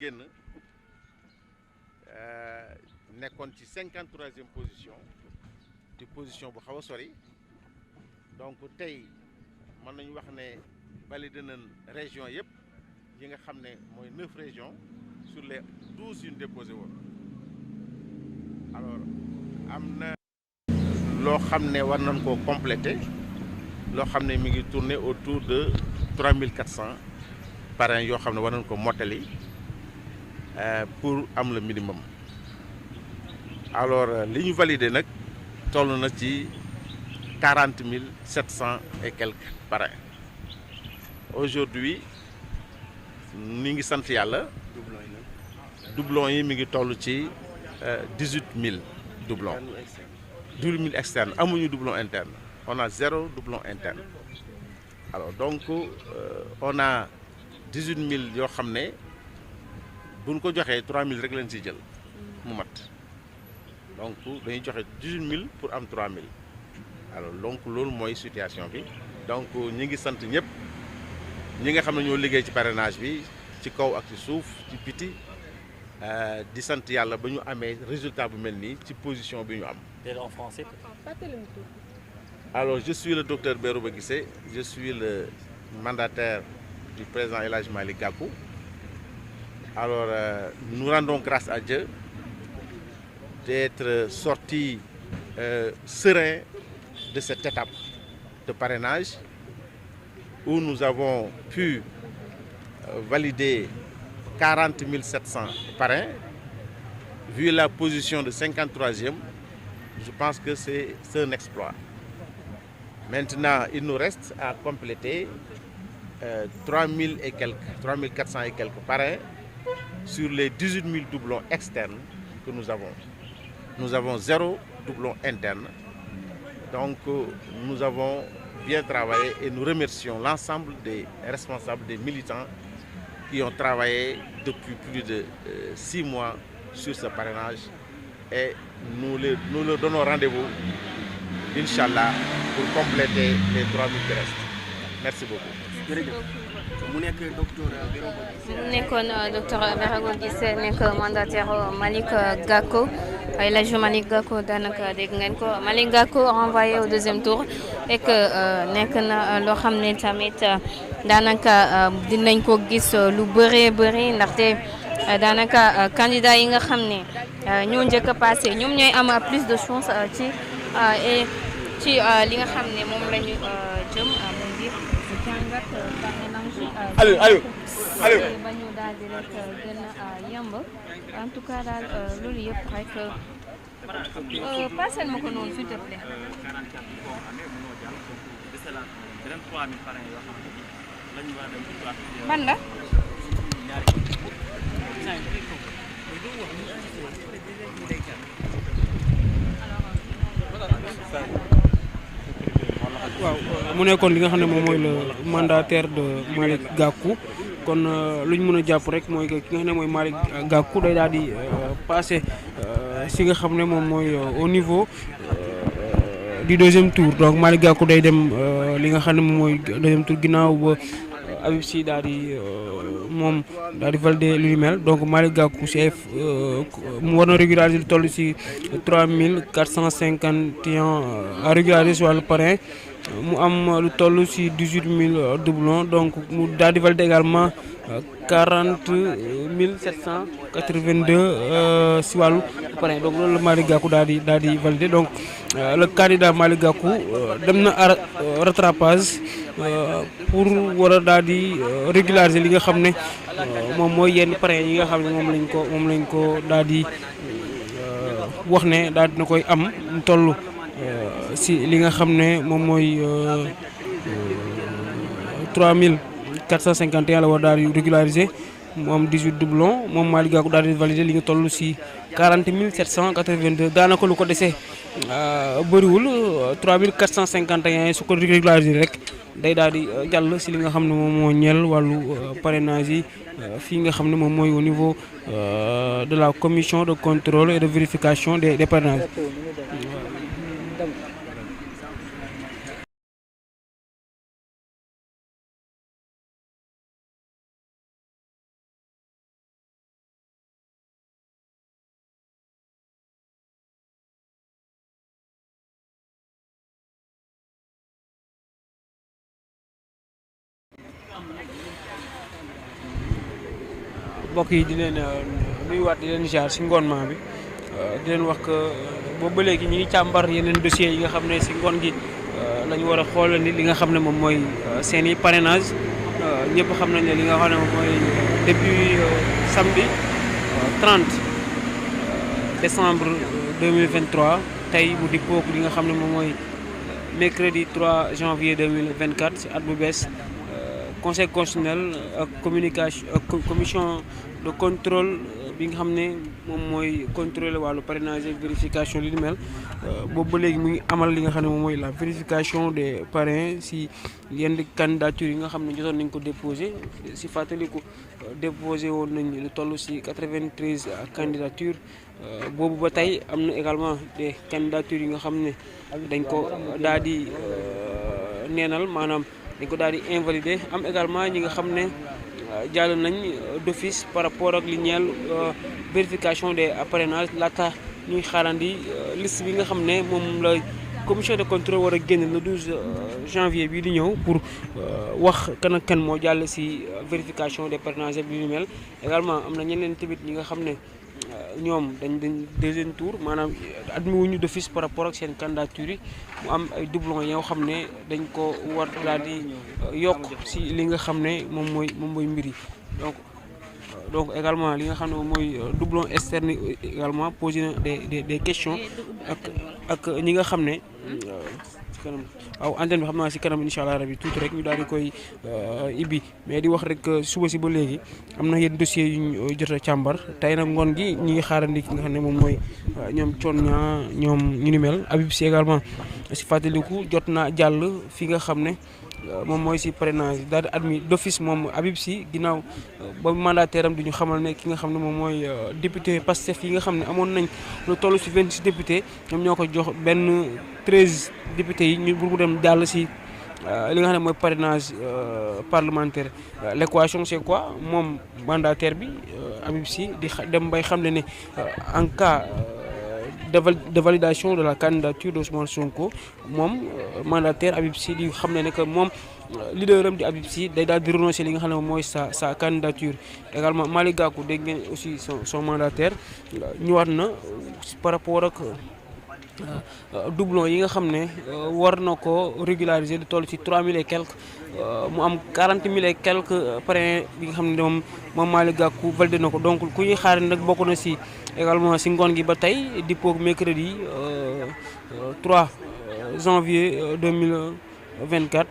génn nekkoon ci 53e position di position bu xaw a sori donc tey mën nañu wax ne validé nañ région yëpp yi nga xam ne mooy 9 régions sur les 12 yu ñu déposé woon alors am na loo xam ne war nañ koo complété loo xam ne mi ngi tourner autour de 3400 parrains yoo xam ne war nañ ko mottali pour am le minimum alors li ñu validé nag toll na ci 40 700 et quelques parrains aujourd'hui ni ngi sant yàlla doublon yi mi ngi toll ci 18 000 doublons 18 000 externes amuñu doublon interne on a 0 doublon interne alors donc on a 18 000 yoo xam ne buñ ko joxee 3 000 rek leen siy jël mu mat donc dañuy joxe 18 000 pour am 3 000 alors donc loolu mooy situation bi donc ñi ngi sant ñëpp ñi nga xam ne ñoo liggéey ci parrainage bi ci kaw ak ci suuf ci biti di sant yàlla ba ñu amee résultat bu mel nii ci position bi ñu am. En français. Alors je suis le docteur Bérouba Guissé, je suis le mandataire du président El Hadji Malick Gakou. Alors nous rendons grâce à Dieu d'être sortis sereins de cette étape de parrainage où nous avons pu valider 40 700 parrains. Vu la position de 53e, je pense que c'est un exploit. Maintenant, il nous reste à compléter 3000 et quelques, 3400 et quelques parrains sur les 18 000 doublons externes que nous avons. Nous avons 0 doublon interne. Donc, nous avons bien travaillé et nous remercions l'ensemble des responsables, des militants qui ont travaillé depuis plus de 6 mois sur ce parrainage. Et nous leur donnons rendez-vous, Inch'Allah, pour compléter les 3000 qui restent. Merci beaucoup. mu nekk docteur Bérouba Guissé. mu nekkoon docteur Bérouba Guissé nekk mandataire Malick Gakou El Hadji Malick Gakou daanaka dégg ngeen ko Malick Gakou renvoyé au deuxième tour et que nekk na loo xam ne tamit daanaka dinañ ko gis lu bëree bëri ndaxte daanaka candidat yi nga xam ne ñoo njëkk a passé ñoom ñooy am plus de chance ci li nga xam ne moom la ñu jëm mu di jàngat parrainage ba ñu daal di rek gën a yemb en tout cas daal loolu yëpp rek passel ma ko noonu s'il te plaît. ban la. waaw mu nekkoon li nga xam ne moom mooy le mandataire de Malick Gakou kon lu ñu mën a jàpp rek mooy que ki nga xam ne mooy Malick Gakou day daal di passé si nga xam ne moom mooy au niveau du deuxième tour donc Malick Gakou day dem li nga xam ne moom mooy deuxième tour ginnaaw ba Habib Sy daal di moom daal di validé lu mel donc Malick Gakou si ay mu war na régulariser lu toll si 3451 à régulariser si wàllu parrain mu am lu toll si 18 000 doublons donc mu daal di valider également 40 782 si wàllu parrain donc loolu la Malick Gakou daal di valider donc le candidat Malick Gakou dem na rattrapage pour war a daal di régulariser li nga xam ne moom mooy yenn parrain yi nga xam ne moom lañ ko daal di wax ne daal dina koy am mu toll si li nga xam ne moom mooy 3451 la war daal di régulariser mu am 18 doublons moom Malick Gakou daal di valider li nga toll si 40 782 daanaka lu ko desee bëriwul 3451 su ko régulariser rek day daal di jàll si li nga xam ne moom moo ñeel wàllu parrainage yi fii nga xam ne moom mooy au niveau de la commission de contrôle et de vérification des parrainages. mbokk yi di leen nuyuwaat di leen jaar si ngoonmaa bi di leen wax que boobu ba léegi ñi ngi càmbar yeneen dossiers yi nga xam ne si ngoon gi lañu war a xool ni li nga xam ne moom mooy seen i parrainage ñëpp xam nañ ne li nga xam ne moom mooy depuis samedi 30 décembre 2023 tey mu di pook li nga xam ne moom mooy mercredi 3 janvier 2024 si at bu bees conseil constitutionnel ak commission de contrôle bi nga xam ne moom mooy contrôler wàllu parrainage et vérification li ni mel boobu ba léegi mu ngi amal li nga xam ne moom mooy la vérification des parrains si yenn candidature yi nga xam ne jotoon nañ ko déposé si fàttaliku déposé woon nañ lu toll si 93 candidature boobu ba tey am na également des candidatures yi nga xam ne dañ ko daal di neenal maanaam dañ ko daal di invalider am également ñi nga xam ne jàll nañ d'office par rapport ak li ñeel vérification des parrainages laata ñuy xaarandi liste bi nga xam ne moom la commission de contrôle war a génn le 12 janvier bii di ñëw pour wax kan ak kan moo jàll ci vérification des parrainages bi ñu mel également am na ñeneen tamit ñi nga xam ne ñoom dañ deuxième tour maanaam admis wuñu d'office par rapport ak seen candidature yi mu am ay doublons yoo xam ne dañ ko war daal di yokk ci li nga xam ne moom mooy mbir yi donc également li nga xam ne moom mooy doublon externe également posé na des questions ak ñi nga xam ne ci kanam waaw antenne bi xam naa si kanam incha allah rabi tuuti rek ñu daal di koy ibbi mais di wax rek suba si ba léegi am na yenn dossiers yu ñu jot a càmbar tey nag ngoon gi ñi ngi xaarandi ki nga xam ne moom mooy ñoom Thionia ñoom ñu ni mel Habib Sy également si fàttaliku jot naa jàll fi nga xam ne moom mooy si parrainage daal di admis d'office moom Habib Sy ginnaaw ba mandataire am di ñu xamal ne ki nga xam ne moom mooy député Pastef yi nga xam ne amoon nañ lu toll si 26 députés ñoom ñoo ko jox benn 13 députés yi ñu bu mu dem jàll si li nga xam ne mooy parrainage parlementaire l'équation c'est quoi moom mandataire bi Habib Sy di dem bay xam ne en cas de validation de la candidature d'Ousmane Sonko moom mandataire Habib Sy di xam ne que moom leader am di Habib Sy day daal di renoncer li nga xam ne mooy sa candidature également Malick Gakou dégg ngeen aussi son mandataire ñëwaat na par rapport ak doublon yi nga xam ne war na ko régulariser di toll ci 3000 et quelques mu am 40 000 et quelques parrains yi nga xam ne moom Malick Gakou validé na ko donc ku ñuy xaar nag bokk na si également si ngoon gi ba tey dippo mercredi 3 janvier 2024